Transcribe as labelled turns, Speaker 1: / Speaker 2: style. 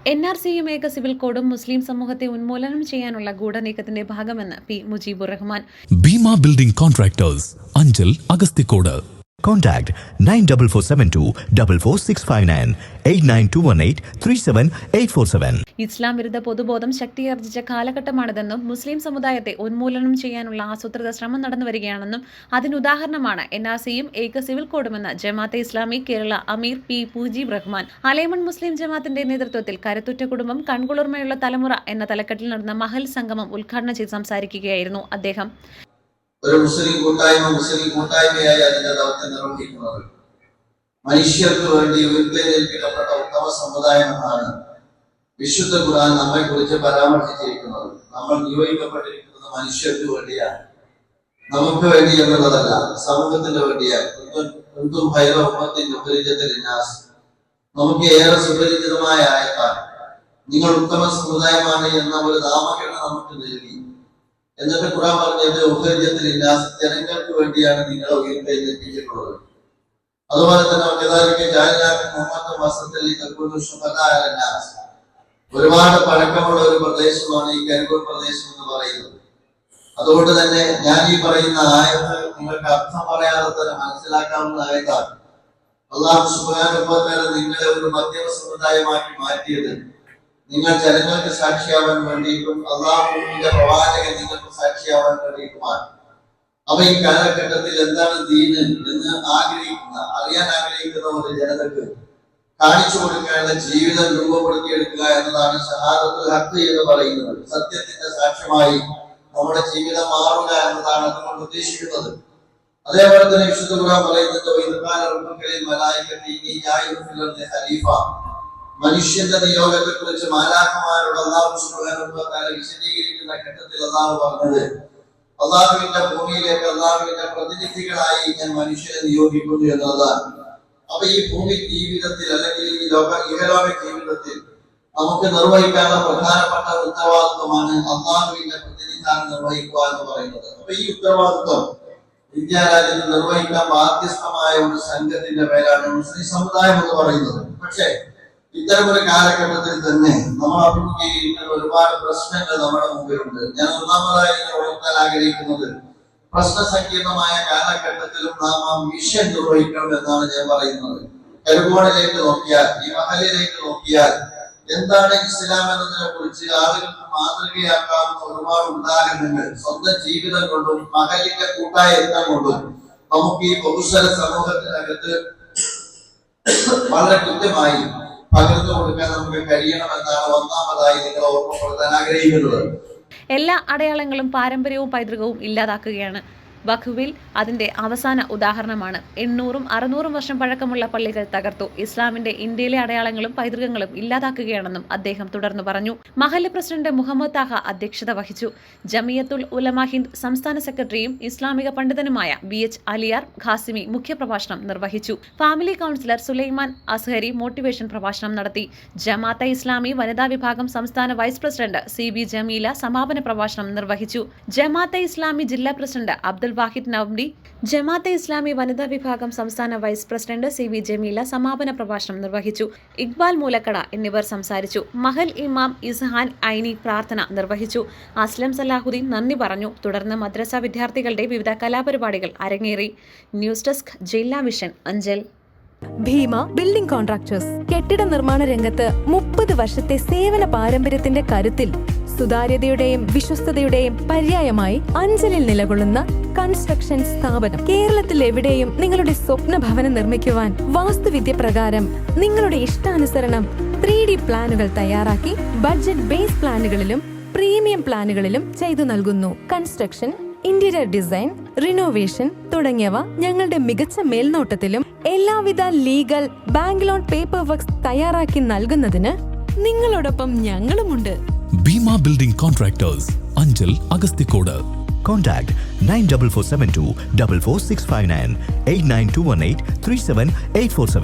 Speaker 1: NRCയും ഏക സിവിൽ കോഡും മുസ്ലിം സമൂഹത്തെ ഉന്മൂലനം ചെയ്യാനുള്ള ഗൂഢനീക്കത്തിന്റെ ഭാഗമെന്ന് P. Mujeebur Rahman.
Speaker 2: Bhima building contractors, Anchal, Agasthikode.
Speaker 3: Contact 94472 44659 89218 37847.
Speaker 1: ഇസ്ലാം വിരുദ്ധ പൊതുബോധം ശക്തിയാർജിച്ച കാലഘട്ടമാണിതെന്നും മുസ്ലിം സമുദായത്തെ ഉന്മൂലനം ചെയ്യാനുള്ള ആസൂത്രിത ശ്രമം നടന്നുവരികയാണെന്നും അതിനുദാഹരണമാണ് NRCയും ഏക സിവിൽ കോഡുമെന്ന് ജമാഅത്തെ ഇസ്ലാമി കേരള അമീർ പി. മുജീബുർ റഹ്മാൻ. അലേമൺ മുസ്ലിം ജമാഅത്തിന്റെ നേതൃത്വത്തിൽ കരുത്തുറ്റ കുടുംബം കൺകുളിർമയുള്ള തലമുറ എന്ന തലക്കെട്ടിൽ നടന്ന മഹൽ സംഗമം ഉദ്ഘാടനം ചെയ്ത് സംസാരിക്കുകയായിരുന്നു അദ്ദേഹം.
Speaker 4: ഒരു മുസ്ലിം കൂട്ടായ്മയായി അതിന്റെ ദൗത്യം നിർവഹിക്കുന്നത് മനുഷ്യർക്ക് വേണ്ടി ഉയർത്തെഴുന്നേൽപ്പിക്കപ്പെട്ട ഉത്തമ സമുദായമാണ് വിശുദ്ധ ഖുർആൻ നമ്മെ കുറിച്ച് പരാമർശിച്ചിരിക്കുന്നത്. നമ്മൾ നിയോഗിക്കപ്പെട്ടിരിക്കുന്നത് മനുഷ്യർക്ക് വേണ്ടിയാണ്, നമുക്ക് വേണ്ടി എന്നുള്ളതല്ല, സമൂഹത്തിന് വേണ്ടിയാണ്. നമുക്ക് ഏറെ സുപരിചിതമായ ആയത്താണ്. നിങ്ങൾ ഉത്തമ സമുദായമാണ് എന്ന ഒരു നാമകരണം നമുക്ക് നൽകി. എന്നിട്ട് ഖുർആൻ പറഞ്ഞത് ജനങ്ങൾക്ക് വേണ്ടിയാണ് നിങ്ങളെ ഉയർത്തെഴുന്നേൽപ്പിച്ചിട്ടുള്ളത്. അതുപോലെ തന്നെ ഒരുപാട് പഴക്കമുള്ള ഒരു പ്രദേശമാണ് ഈ കരിപ്പൂർ പ്രദേശം എന്ന് പറയുന്നത്. അതുകൊണ്ട് തന്നെ ഞാൻ ഈ പറയുന്ന ആയത്ത് നിങ്ങൾക്ക് അർത്ഥം പറയാതെ തന്നെ മനസ്സിലാക്കാവുന്ന ആയത്താണ്. അല്ലാഹു സുബ്ഹാനഹു വ തആല നിങ്ങളെ ഒരു മധ്യമ സമുദായമാക്കി മാറ്റിയത് നിങ്ങൾ ജനങ്ങൾക്ക് സാക്ഷിയാവാൻ വേണ്ടിയിട്ടും അള്ളാഹുവിന്റെ പ്രവാചകൻ നിങ്ങൾക്ക് സാക്ഷിയാവാൻ വേണ്ടിയിട്ടുമാണ്. അപ്പൊ ഈ കാലഘട്ടത്തിൽ എന്താണ് ദീന് എന്ന് അറിയാൻ ആഗ്രഹിക്കുന്ന ഒരു ജനതക്ക് കാണിച്ചു കൊടുക്കാനുള്ള ജീവിതം രൂപപ്പെടുത്തിയെടുക്കുക എന്നതാണ് ഷഹാദത്തുൽ ഹഖ് എന്ന് പറയുന്നത്. സത്യത്തിന്റെ സാക്ഷ്യമായി നമ്മുടെ ജീവിതം മാറുക എന്നതാണ് അതുകൊണ്ട് ഉദ്ദേശിക്കുന്നത്. അതേപോലെ തന്നെ വിശുദ്ധ ഖുർആൻ പറയുന്നത് ഖലീഫ, മനുഷ്യന്റെ നിയോഗത്തെ കുറിച്ച് മാലാഖമാരോട് അല്ലാഹു സുബ്ഹാനഹു വ തആല വിശദീകരിക്കുന്ന ഘട്ടത്തിൽ അല്ലാഹു പറഞ്ഞത് അല്ലാഹുവിന്റെ ഭൂമിയിലേക്ക് അല്ലാഹുവിന്റെ പ്രതിനിധികളായി ഞാൻ മനുഷ്യരെ നിയോഗിക്കുന്നു എന്നതാണ്. അപ്പൊ ഈ ഭൂമി ജീവിതത്തിൽ അല്ലെങ്കിൽ ഈ ഇഹലോക ജീവിതത്തിൽ നമുക്ക് നിർവഹിക്കാനുള്ള പ്രധാനപ്പെട്ട ഉത്തരവാദിത്വമാണ് അല്ലാഹുവിന്റെ പ്രതിനിധാനം നിർവഹിക്കുക എന്ന് പറയുന്നത്. അപ്പൊ ഈ ഉത്തരവാദിത്വം ഇന്ത്യ രാജ്യത്ത് നിർവഹിക്കാൻ ബാധ്യസ്ഥമായ ഒരു സംഘത്തിന്റെ പേരാണ് മുസ്ലിം സമുദായം എന്ന് പറയുന്നത്. പക്ഷേ ഇത്തരം ഒരു കാലഘട്ടത്തിൽ തന്നെ നമ്മൾ അഭിമുഖീകരിക്കുന്ന ഒരുപാട് പ്രശ്നങ്ങൾ നമ്മുടെ മുമ്പിലുണ്ട്. ഞാൻ ഒന്നാമതായി ഉയർത്താൻ ആഗ്രഹിക്കുന്നത് പ്രശ്നസങ്കീർണമായ കാലഘട്ടത്തിലും നാം ആ മിഷൻ നിർവഹിക്കണം എന്നാണ് ഞാൻ പറയുന്നത്. കരിക്കോടിലേക്ക് നോക്കിയാൽ, ഈ മഹലിലേക്ക് നോക്കിയാൽ എന്താണ് ഇസ്ലാം എന്നതിനെ കുറിച്ച് ആളുകൾക്ക് മാതൃകയാക്കാവുന്ന ഒരുപാട് ഉദാഹരണങ്ങൾ സ്വന്തം ജീവിതം കൊണ്ടും മഹലിന്റെ കൂട്ടായ യത്നം കൊണ്ടും നമുക്ക് ഈ ബഹുസ്വര സമൂഹത്തിനകത്ത് വളരെ കൃത്യമായി പകർന്നു കൊടുക്കാൻ നമുക്ക് കഴിയണമെന്നാണ് ഒന്നാമതായി നിങ്ങൾ ഓർമ്മപ്പെടുത്താൻ ആഗ്രഹിക്കുന്നത്.
Speaker 1: എല്ലാ അടയാളങ്ങളും പാരമ്പര്യവും പൈതൃകവും ഇല്ലാതാക്കുകയാണ്. വഖഫിൽ അതിന്റെ അവസാന ഉദാഹരണമാണ്. 800-600 വർഷം പഴക്കമുള്ള പള്ളികൾ തകർത്തു. ഇസ്ലാമിന്റെ ഇന്ത്യയിലെ അടയാളങ്ങളും പൈതൃകങ്ങളും ഇല്ലാതാക്കുകയാണെന്നും അദ്ദേഹം തുടർന്നു പറഞ്ഞു. മഹല്ല് പ്രസിഡന്റ് മുഹമ്മദ് താഹ അധ്യക്ഷത വഹിച്ചു. ജമിയത്തുൽ ഉലമ ഹിന്ദ് സംസ്ഥാന സെക്രട്ടറിയും ഇസ്ലാമിക പണ്ഡിതനുമായ BH അലിയാർ ഖാസിമി മുഖ്യപ്രഭാഷണം നിർവഹിച്ചു. Family councillor Sulaiman Azhari motivation പ്രഭാഷണം നടത്തി. ജമാഅത്തെ ഇസ്ലാമി വനിതാ വിഭാഗം സംസ്ഥാന വൈസ് പ്രസിഡന്റ് CB ജമീല സമാപന പ്രഭാഷണം നിർവഹിച്ചു. ജമാഅത്തെ ഇസ്ലാമി ജില്ലാ പ്രസിഡന്റ് അബ്ദുൽ വാഹിദ് നവ്ഡി, ജമാഅത്തെ ഇസ്ലാമി വനിതാ വിഭാഗം സംസ്ഥാന വൈസ് പ്രസിഡന്റ് CB ജമീല സമാപന പ്രഭാഷണം നിർവഹിച്ചു. ഇക്ബാൽ മൂലക്കട എന്നിവർ സംസാരിച്ചു. മഹൽ ഇമാം ഇസ്ഹാൻ ഐനി പ്രാർത്ഥന നിർവഹിച്ചു. അസ്ലം സലാഹുദ്ദീൻ നന്ദി പറഞ്ഞു. തുടർന്ന് മദ്രസ വിദ്യാർത്ഥികളുടെ വിവിധ കലാപരിപാടികൾ അരങ്ങേറി. ന്യൂസ് ഡെസ്ക് ജില്ലാ vision, Anchal.
Speaker 5: Bheema building contractors കെട്ടിട നിർമ്മാണ രംഗത്ത് 30 വർഷത്തെ സേവന പാരമ്പര്യത്തിന്റെ കരുത്തിൽ സുതാര്യതയുടെയും വിശ്വസ്തതയുടെയും പര്യായമായി അഞ്ചലിൽ നിലകൊള്ളുന്ന കൺസ്ട്രക്ഷൻ സ്ഥാപനം. കേരളത്തിൽ എവിടെയും നിങ്ങളുടെ സ്വപ്ന ഭവനം നിർമ്മിക്കുവാൻ വാസ്തുവിദ്യ പ്രകാരം നിങ്ങളുടെ ഇഷ്ടാനുസരണം 3D പ്ലാനുകൾ തയ്യാറാക്കി ബഡ്ജറ്റ് ബേസ് പ്ലാനുകളിലും പ്രീമിയം പ്ലാനുകളിലും ചെയ്തു നൽകുന്നു. കൺസ്ട്രക്ഷൻ, ഇന്റീരിയർ ഡിസൈൻ, റിനോവേഷൻ തുടങ്ങിയവ ഞങ്ങളുടെ മികച്ച മേൽനോട്ടത്തിലും എല്ലാവിധ legal bank loan paper works തയ്യാറാക്കി നൽകുന്നതിന് നിങ്ങളോടൊപ്പം ഞങ്ങളുമുണ്ട്.
Speaker 2: Bhima building contractors, Anchal, Agasthikode.
Speaker 3: Contact 94472 44659 89218 37847.